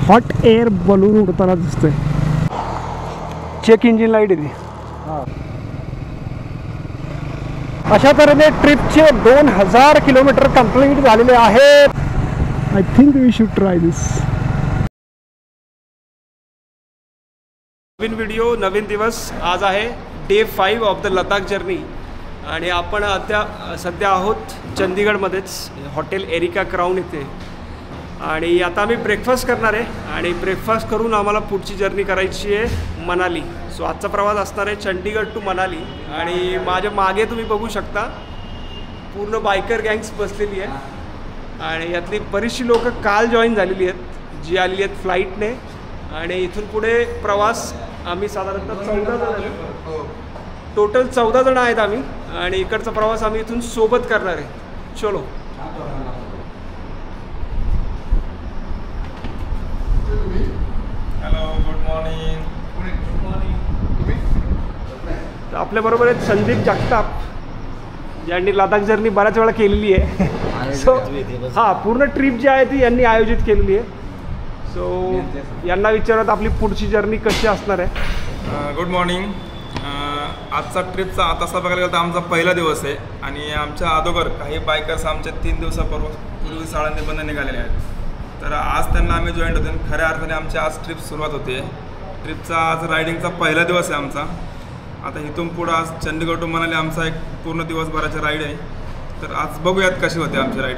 Hot air balloon उडताना दिसतंय. Check engine light आहे ती. अशा तऱ्हेने ट्रिपचे 2000 किलोमीटर कंप्लीट झालेले आहेत. I think we should try this. नवीन व्हिडिओ, नवीन दिवस. आज आहे day 5 of the Ladakh journey आणि आपण सध्या आहोत चंदीगडमध्येच, हॉटेल एरिका क्राउन इथे. आणि आता आम्ही ब्रेकफास्ट करणार आहे आणि ब्रेकफास्ट करून आम्हाला पुढची जर्नी करायची आहे मनाली. सो आजचा प्रवास असणार आहे चंदीगड टू मनाली. आणि माझ्या मागे तुम्ही बघू शकता पूर्ण बायकर गँग्स बसलेली आहे आणि यातली बरीचशी लोक काल जॉईन झालेली आहेत, जी आलेली आहेत फ्लाईटने. आणि इथून पुढे प्रवास आम्ही साधारणतः 14 जण, टोटल 14 जण आहेत आम्ही. आणि इकडचा प्रवास आम्ही इथून सोबत करणार आहे. चलो. Hello, good morning. तर आपल्याबरोबर आहेत संदीप जगताप, ज्यांनी लडाख जर्नी बऱ्याच वेळा केलेली आहे. सो हां, पूर्ण ट्रिप जी आहे ती यांनी आयोजित केलेली आहे. सो यांना विचारत आपली पुढची जर्नी कशी असणार आहे. Good morning. आजचा ट्रिपचा तसा बघायला गेला तर आमचा पहिला दिवस आहे आणि आमच्या अगोदर काही बायकर्स आमच्या 3 दिवसापूर्वी साळंदीमधून निघालेले आहेत. तर आज त्यांना आम्ही जॉईंट होते आणि खऱ्या अर्थाने आमची आज ट्रिप सुरुवात होते. ट्रिपचा आज रायडिंगचा पहिला दिवस आहे आमचा. आता इथून पुढं आज चंदीगड टू मनाली आमचा एक पूर्ण दिवसभराची राईड आहे. तर आज बघूयात कशी होते आमची राईड.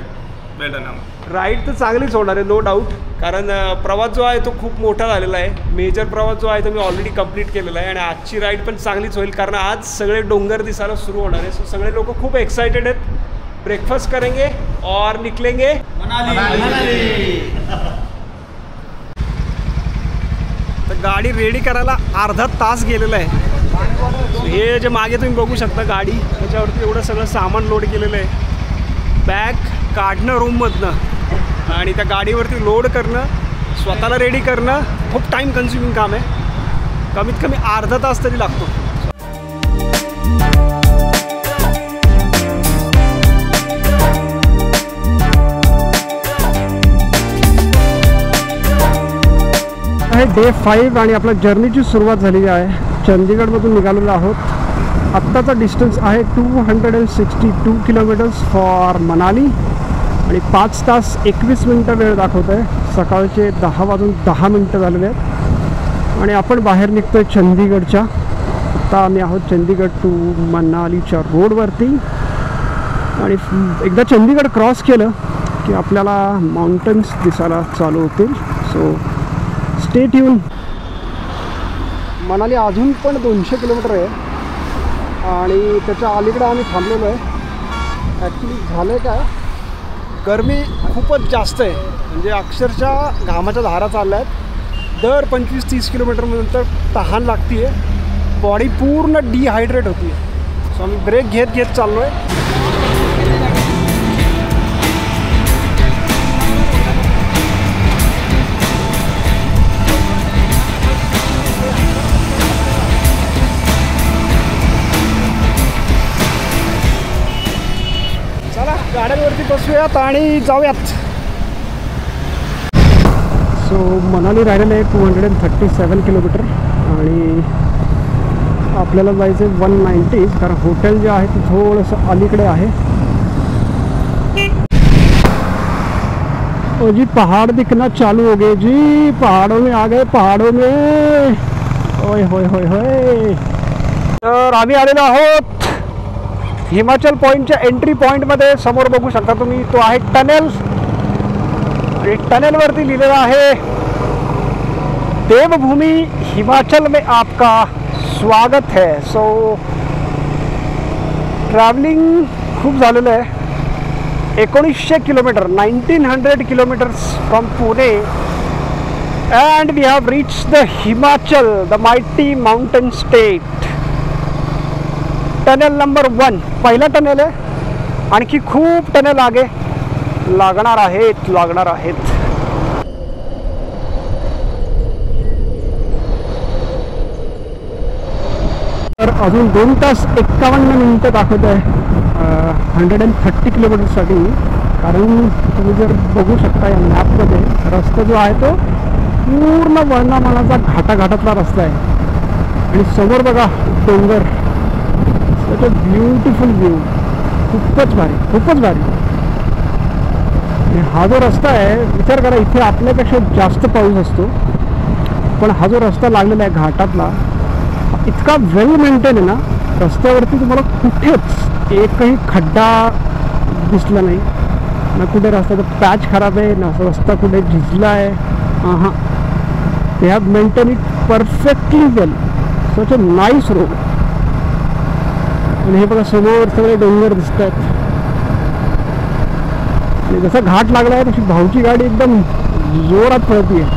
भेटा ना. राईड तर चांगलीच होणार आहे, नो डाऊट. कारण प्रवास जो आहे तो खूप मोठा झालेला आहे. मेजर प्रवास जो आहे तो मी ऑलरेडी कंप्लीट केलेला आहे. आणि आजची राईड पण चांगलीच होईल कारण आज सगळे डोंगर दिसायला सुरू होणार आहे. सो सगळे लोक खूप एक्साइटेड आहेत. ब्रेकफास्ट करेंगे और निकलेंगे मनाली. तर गाडी रेडी करायला अर्धा तास गेलेला आहे. हे जे मागे तुम्ही बघू शकता गाडी, त्याच्यावरती एवढं सगळं सामान लोड केलेलं आहे. बॅग काढणं रूममधनं आणि त्या गाडीवरती लोड करणं, स्वतःला रेडी करणं खूप टाईम कन्झ्युमिंग काम आहे. कमीत कमी अर्धा तास तरी लागतो. डे 5 आणि आपल्या जर्नीची सुरुवात झालेली आहे. चंदीगडमधून निघालेलो आहोत. आत्ताचा डिस्टन्स आहे 262 किलोमीटर्स फॉर मनाली आणि 5 तास 21 मिनटं वेळ दाखवत आहे. सकाळचे 10:10 झालेले आहेत आणि आपण बाहेर निघतो आहे चंदीगडच्या. आत्ता आम्ही आहोत चंदीगड टू मनालीच्या रोडवरती. आणि एकदा चंदीगड क्रॉस केलं की आपल्याला माउंटन्स दिसायला चालू होतील. So stay tune. मनाली अजून पण 200 किलोमीटर आहे आणि त्याच्या अलीकडे आम्ही थांबलेलो आहे. ॲक्च्युली झालं आहे काय, गरमी खूपच जास्त आहे. म्हणजे अक्षरशः घामाच्या धारा चालल्या आहेत. दर 25-30 किलोमीटरनंतर तहान लागते आहे. बॉडी पूर्ण डिहायड्रेट होती आहे. सो आम्ही ब्रेक घेत चाललो आहे. गाड्यांवरती बसूयात आणि जाऊयात. सो मनाली राहिलेलं आहे 237 किलोमीटर आणि आपल्याला जायचं आहे 190, कारण हॉटेल जे आहे ते थोडंसं अलीकडे आहे. ओ जी पहाड़ दिखना चालू हो गए जी. पहाड़ों में आ गए, पहाड़ों में. ओय होय होय होय. तर आम्ही आलेलो आहोत हिमाचल पॉईंटच्या एंट्री पॉईंटमध्ये. समोर बघू शकता तुम्ही, तो आहे टनेल. आणि टनेलवरती लिहिलेलं आहे देवभूमी हिमाचल में आपका स्वागत है. सो ट्रॅव्हलिंग खूप झालेलं आहे. 1900 kilometre, 1900 kilometres from Pune. And we have reach the Himachal, the mighty mountain state. Tunnel number 1 पहिला टनेल आहे. आणखी खूप टनेल आगे लागणार आहेत. तर अजून 2 तास 51 मिनिटं दाखवत आहे 130 किलोमीटरसाठी. कारण तुम्ही जर बघू शकता या मॅपमध्ये रस्ता जो आहे तो पूर्ण वळणामानाचा घाटाघाटातला रस्ता आहे आणि समोर बघा डोंगर. सच अ ब्युटिफुल व्ह्यू. खूपच भारी, खूपच भारी. आणि हा जो रस्ता आहे, विचार करा इथे आपल्यापेक्षा जास्त पाऊस असतो, पण हा जो रस्ता लागलेला आहे घाटातला इतका वेल मेंटेन आहे ना, रस्त्यावरती तुम्हाला कुठेच एकही खड्डा दिसला नाही ना, कुठे रस्त्याचा पॅच खराब आहे ना, रस्ता कुठे झिजला आहे. हां, they have maintain it perfectly well. Such a nice road. आणि हे बघा समोर सगळे डोंगर दिसत आहेत. आणि जसा घाट लागला आहे तशी भाऊची गाडी एकदम जोरात पळती आहे.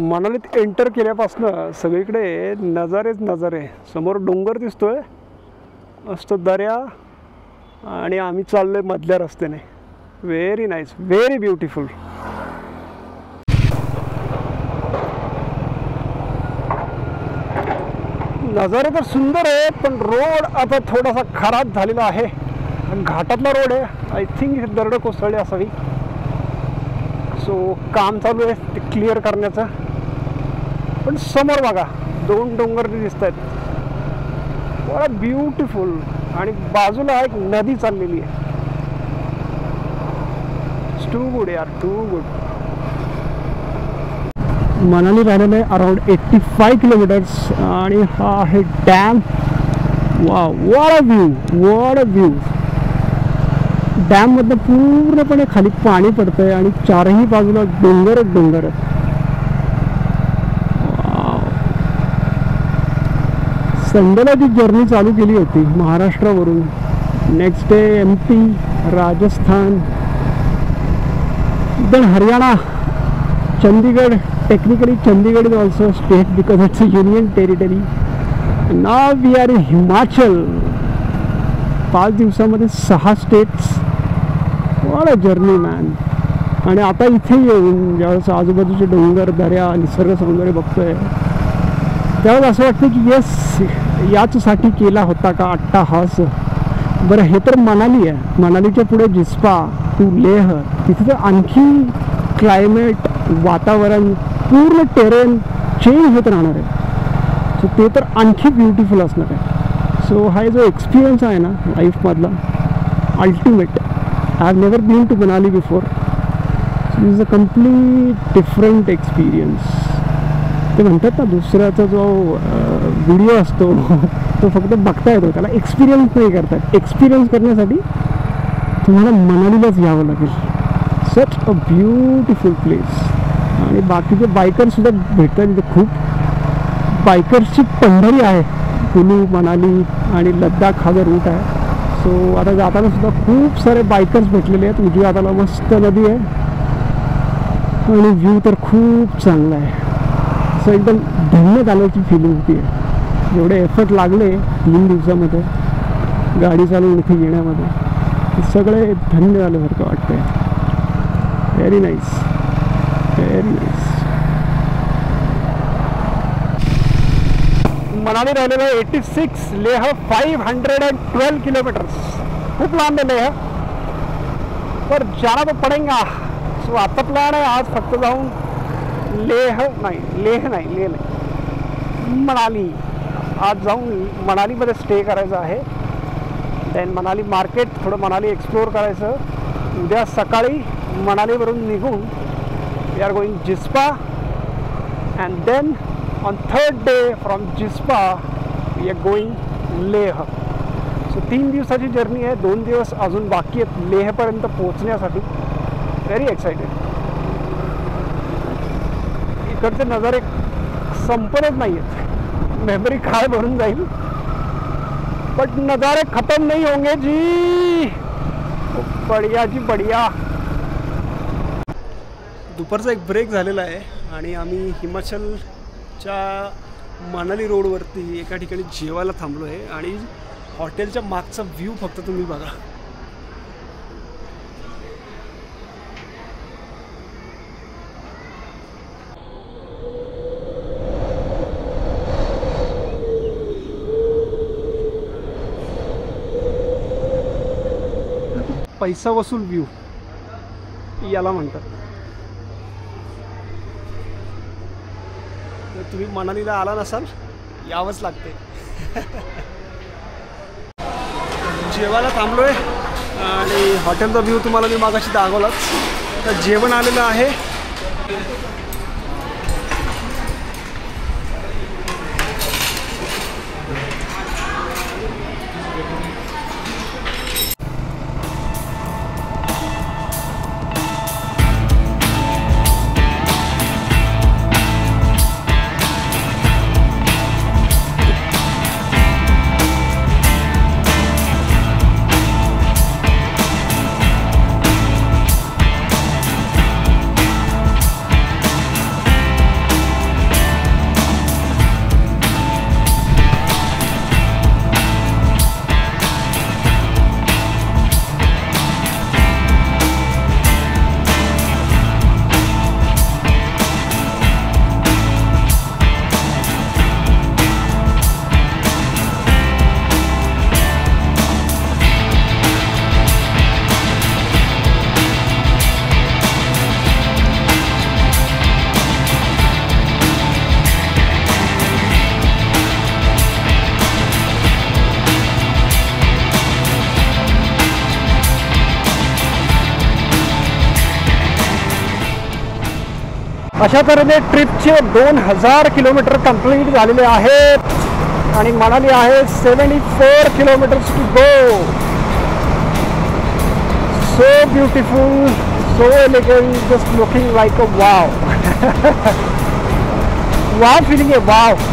मनालीत एंटर केल्यापासनं सगळीकडे नजारेच नजारे. समोर डोंगर दिसतोय, मस्त दर्या, आणि आम्ही चाललोय मधल्या रस्त्याने. Very nice, very beautiful. नजारे तर सुंदर आहे, पण रोड आता थोडासा खराब झालेला आहे. घाटातला रोड आहे. आय थिंक इथे दरड कोसळली असावी. सो काम चालू आहे ते क्लिअर करण्याचं. पण समोर बघा 2 डोंगर दिसत आहेत. बड़ा ब्युटिफुल. आणि बाजूला एक नदी चाललेली आहे. टू गुड यार, टू गुड. मनाली राहिलेलं आहे अराउंड 85 किलोमीटर्स. आणि हा आहे डॅम. वा, what a view, what a view. डॅममधनं पूर्णपणे खाली पाणी पडतंय आणि चारही बाजूला डोंगरच डोंगर आहेत. संडेला जी जर्नी चालू केली होती महाराष्ट्रावरून, next day MP, Rajasthan, then Haryana, Chandigarh. Technically Chandigarh is also state because it's a union territory. Now we are in Himachal. 5 दिवसामध्ये 6 states. What a journey man. आणि आता इथे येऊन ज्यावेळेस आजूबाजूचे डोंगर, दर्या, निसर्ग सौंदर्य बघतोय, त्यावेळेस असं वाटतं की येस, याचसाठी केला होता का अट्टाहास. बरं, हे तर मनाली आहे. मनालीच्या पुढे जिस्पा टू लेह, तिथे तर आणखी क्लायमेट, वातावरण, पूर्ण टेरेन चेंज होत राहणार आहे. सो ते तर आणखी ब्युटिफुल असणार आहे. सो हा जो एक्सपिरियन्स आहे ना लाईफमधला, ultimate. I have never been to Manali before. So is a complete different experience. ते म्हणतात ना, दुसऱ्याचा जो व्हिडिओ असतो तो फक्त बघता येतो, त्याला एक्सपिरियन्स नाही करतात. एक्सपिरियन्स करण्यासाठी तुम्हाला मनालीलाच यावं लागेल. सच अ ब्युटिफुल प्लेस. आणि बाकीचे बायकर्ससुद्धा भेटतात तिथे. खूप बायकर्सची पंढरी आहे. कुलू, मनाली आणि लद्दाख हा जो रूट आहे. सो आता जाताना सुद्धा खूप सारे बायकर्स भेटलेले आहेत. उजव्या हाताला मस्त नदी आहे आणि व्ह्यू तर खूप चांगला आहे. असं एकदम धन्य झाल्याची फिलिंग होती आहे. जेवढे एफर्ट लागले 3 दिवसामध्ये गाडी चालवून इथे येण्यामध्ये, ते सगळे धन्य झाल्यासारखं वाटतंय. Very nice, very nice. Manali राहिलेलं आहे 86, लेह 512 किलोमीटर्स. खूप लांब आहे लेह, पर जाना तो पडेगा. सो आता प्लॅन आहे आज फक्त जाऊन लेह नाही, मनाली. आज जाऊन मनालीमध्ये स्टे करायचं आहे. देन मनाली मार्केट, थोडं मनाली एक्सप्लोअर करायचं. उद्या सकाळी मनालीवरून निघून we are going Jispa. And then on 3rd day from Jispa we are going Leh. So 3 दिवसाची जर्नी आहे. 2 दिवस अजून बाकी आहेत लेहपर्यंत पोहोचण्यासाठी. Very excited. इकडचे नजारे संपतच नाही आहेत. मेमरी काय भरून जाईल, बट नजारे खतम नहीं होंगे जी. बढ़िया जी, बढ़िया. दुपारचा एक ब्रेक झालेला आहे आणि आम्ही हिमाचलच्या मनाली रोडवरती एका ठिकाणी जेवायला थांबलो आहे. आणि हॉटेलच्या मागचा व्ह्यू फक्त तुम्ही बघा. पैसा वसूल व्ह्यू याला म्हणतात. तुम्ही मनालीला आला नसाल यावंच लागते. जेवायला थांबलो आहे आणि हॉटेलचा व्ह्यू तुम्हाला मी मागाशी दाखवलाच. तर जेवण आलेलं आहे. अशा तऱ्हेने ट्रिपचे 2000 किलोमीटर कंप्लीट झालेले आहेत आणि मनाली आहे 74 kilometres to go. So beautiful, so elegant, just looking like a wow. Wow feeling आहे, वाव.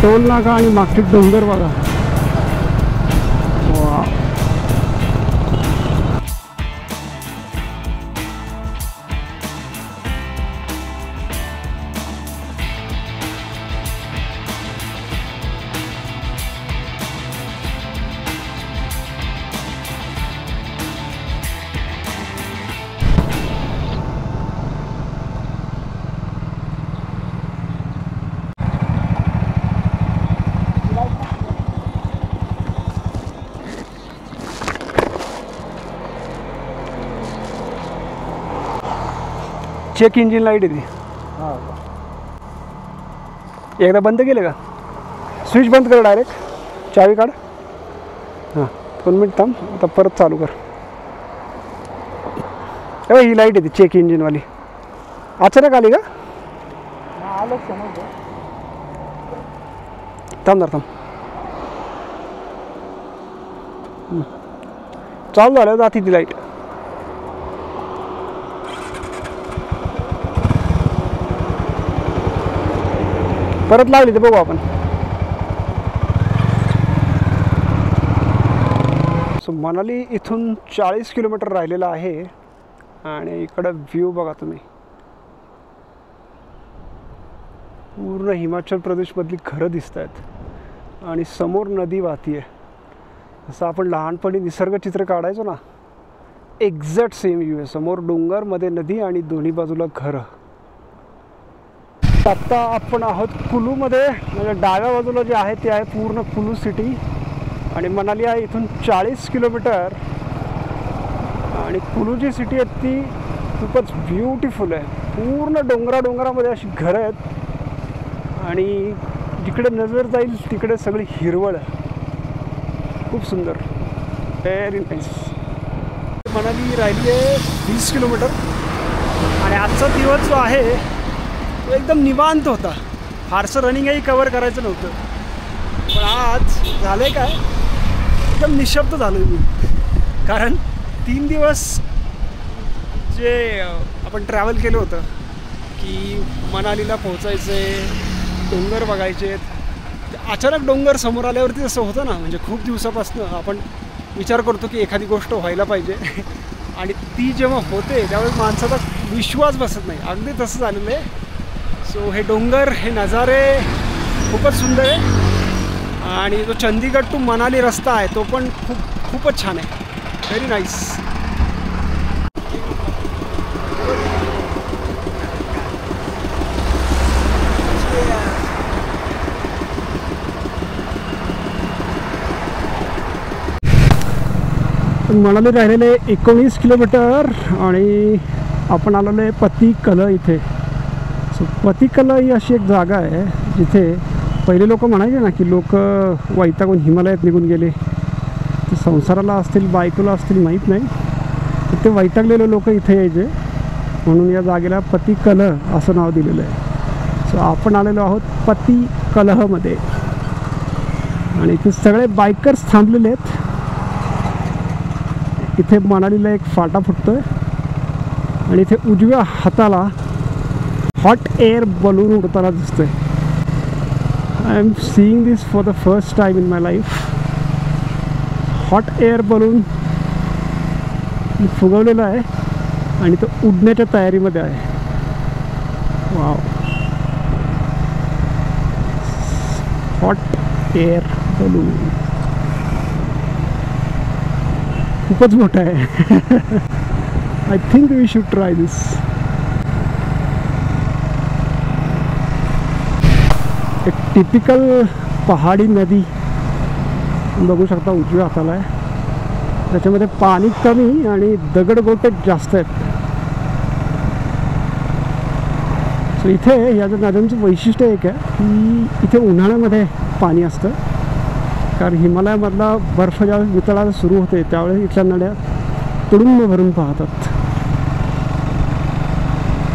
टोल नाका आणि मागचे डोंगर बघा. वा. चेक इंजिन लाईट आहे ती. एकदा बंद केलं का? स्विच बंद कर, डायरेक्ट चावी काढ. हां 2 मिनिट थांब, आता परत चालू कर. ही लाईट आहे ती चेक इंजिनवाली. अचानक आली का? थांब थांब. चालू झालं जाती ती लाईट. परत लागली तर बघू आपण. सो मनाली इथून 40 किलोमीटर राहिलेला आहे आणि इकडं व्ह्यू बघा तुम्ही. पूर्ण हिमाचल प्रदेशमधली घरं दिसत आहेत आणि समोर नदी वाहती आहे. जसं आपण लहानपणी निसर्गचित्र काढायचो ना, एक्झॅक्ट सेम व्ह्यू आहे. समोर डोंगरमध्ये नदी आणि दोन्ही बाजूला घरं. आत्ता आपण आहोत कुलूमध्ये, म्हणजे डाव्या बाजूला जे आहे ते आहे पूर्ण कुलू सिटी आणि मनाली आहे इथून 40 किलोमीटर. आणि कुलू जी सिटी आहे ती खूपच ब्युटिफुल आहे. पूर्ण डोंगरामध्ये अशी घरं आहेत आणि जिकडे नजर जाईल तिकडे सगळी हिरवळ. खूप सुंदर, व्हेरी नाईस. मनाली राहिली आहे 20 किलोमीटर आणि आजचा दिवस जो आहे तो एकदम निवांत होता. फारसं रनिंगही कवर करायचं नव्हतं, पण आज झालं आहे काय, एकदम निशब्द झालो मी. कारण 3 दिवस जे आपण ट्रॅव्हल केलं होतं की मनालीला पोहोचायचं आहे, डोंगर बघायचे, अचानक डोंगर समोर आल्यावरती असं होतं ना, म्हणजे खूप दिवसापासून आपण विचार करतो की एखादी गोष्ट व्हायला पाहिजे आणि ती जेव्हा होते त्यावेळेस माणसाचा विश्वास बसत नाही, अगदी तसं झालेलं आहे. सो हे डोंगर, हे नजारे खूपच सुंदर आहे. आणि जो चंदीगड टू मनाली रस्ता आहे तो पण खूपच छान आहे. Very nice. मनाली राहिलेले 19 किलोमीटर आणि आपण आलेलो आहे पतिकल इथे. सो पतिकल ही अशी एक जागा आहे जिथे पहिले लोक म्हणायचे ना की लोक वैतागून हिमालयात निघून गेले. ते संसाराला असतील, बायकोला असतील, माहीत नाही. तर ते वैतागलेले लोक इथे यायचे, म्हणून या जागेला पतिकल असं नाव दिलेलं आहे. सो आपण आलेलो आहोत पतिकलमध्ये आणि इथे सगळे बायकर्स थांबलेले आहेत. इथे मनालीला एक फाटा फुटतोय आणि इथे उजव्या हाताला हॉट एअर बलून उडताना दिसतोय. I am seeing this for the first time in my life. Hot air balloon फुगवलेला आहे आणि तो उडण्याच्या तयारीमध्ये आहे. वाव, हॉट एअर बलून खूपच मोठा आहे. I think we should try this. एक टिपिकल पहाडी नदी बघू शकता उजव्या हाताला आहे. त्याच्यामध्ये पाणी कमी आणि दगडगोटे जास्त आहेत. सो इथे या नद्यांचं वैशिष्ट्य एक आहे की इथे उन्हाळ्यामध्ये पाणी असतं, कारण हिमालयामधला बर्फ ज्यावेळेस वितळायला सुरू होते त्यावेळेस इथल्या नद्या तुडुंब भरून पाहतात.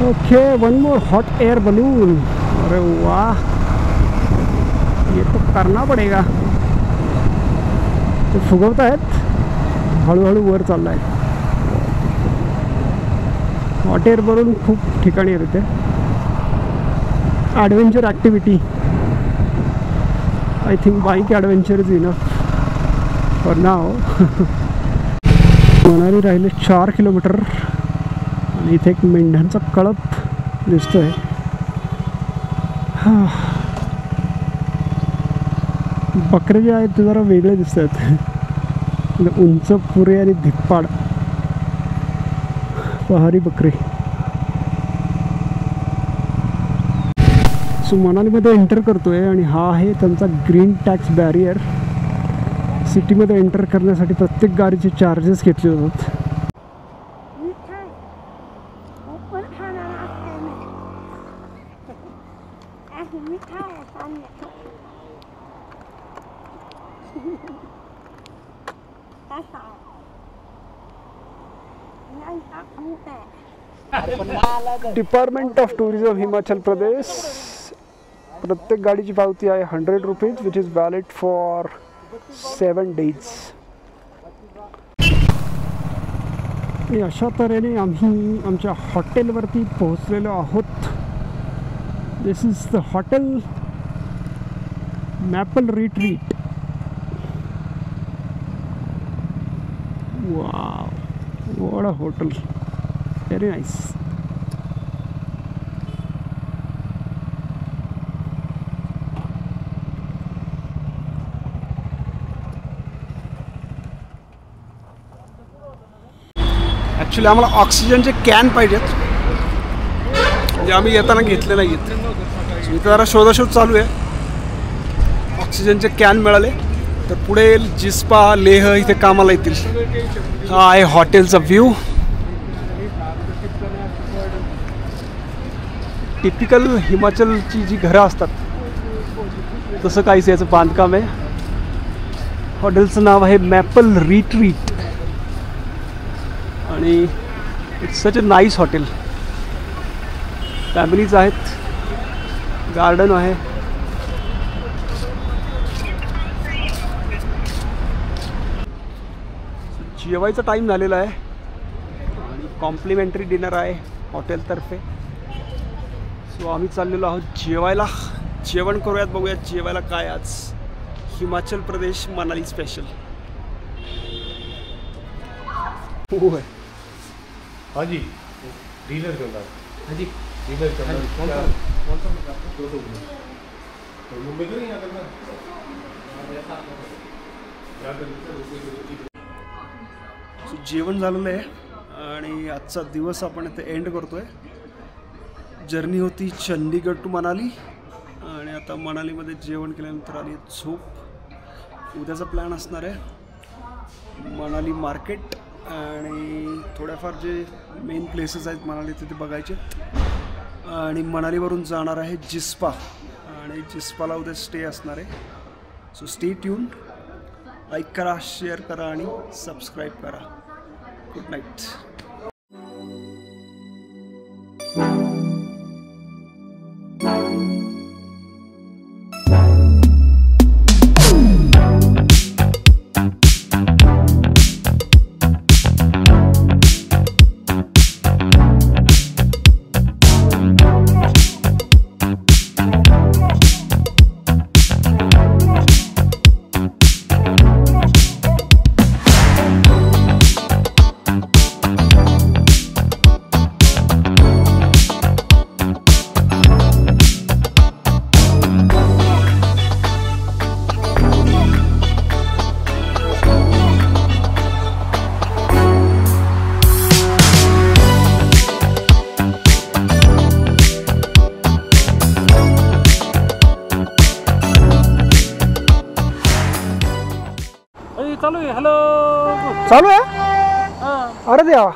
Okay, one more hot air balloon. अरे वाह, ये तो करना पडेगा. ते फुगवत आहेत, हळूहळू वर चालला आहे. हॉट एअर बलून खूप ठिकाणी येते. Adventure activity. I think bike adventure is enough for now. Manali राहिले 4 किलोमीटर आणि इथे एक मेंढ्यांचा कळप दिसतोय. बकरे जे आहेत ते जरा वेगळे दिसत आहेत. उंच पुरे आणि धिप्पाड पहाडी बकरी. सो मनालीमध्ये एंटर करतोय आणि हा आहे त्यांचा ग्रीन टॅक्स बॅरियर. सिटीमध्ये एंटर करण्यासाठी प्रत्येक गाडीचे चार्जेस घेतले जातात. Department of tourism Himachal Pradesh. प्रत्येक गाडीची पावती आहे 100 rupees, which is valid for 7 days. आणि अशा तऱ्हेने आम्ही आमच्या हॉटेलवरती पोहोचलेलो आहोत. This is the hotel Maple Retreat. Wow, what a hotel, very nice. Actually आम्हाला ऑक्सिजनचे कॅन पाहिजेत, म्हणजे आम्ही येताना घेतले नाही आहेत. इथं जरा शोधाशोध चालू आहे. ऑक्सिजनचे कॅन मिळाले तर पुढे जिस्पा, लेह इथे कामाला येतील. हा आहे हॉटेलचा व्ह्यू. टिपिकल हिमाचलची जी घरं असतात तसं काहीच याचं बांधकाम आहे. हॉटेलचं नाव आहे मॅपल रिट्रीट आणि it's such a nice hotel. Families आहेत, गार्डन आहे. जेवायचा टाईम झालेला आहे आणि कॉम्प्लिमेंटरी डिनर आहे हॉटेलतर्फे. सो आम्ही चाललेलो आहोत जेवायला. जेवण करूयात, बघूयात जेवायला काय आज. हिमाचल प्रदेश मनाली स्पेशल. होय, हाँ जी डीलर चल रहा है। हाँ जी डीलर चल रहा है। कौन सा तो मुंबई तो नहीं यहाँ करना जेवण झालेलं आहे आणि आजचा दिवस आपण इथे एंड करतोय. जर्नी होती चंदीगड टू मनाली आणि आता मनालीमध्ये जेवण केल्यानंतर आली झोप. उद्याचा प्लॅन असणार आहे मनाली मार्केट आणि थोड्याफार जे मेन प्लेसेस आहेत मनाली तिथे बघायचे आणि मनालीवरून जाणार आहे जिस्पा आणि जिस्पाला उद्या स्टे असणार आहे. So stay tune. लाईक करा, शेअर करा आणि सबस्क्राईब करा. Good night. चालू आहे. हॅलो चालू आहे. अरे देवा.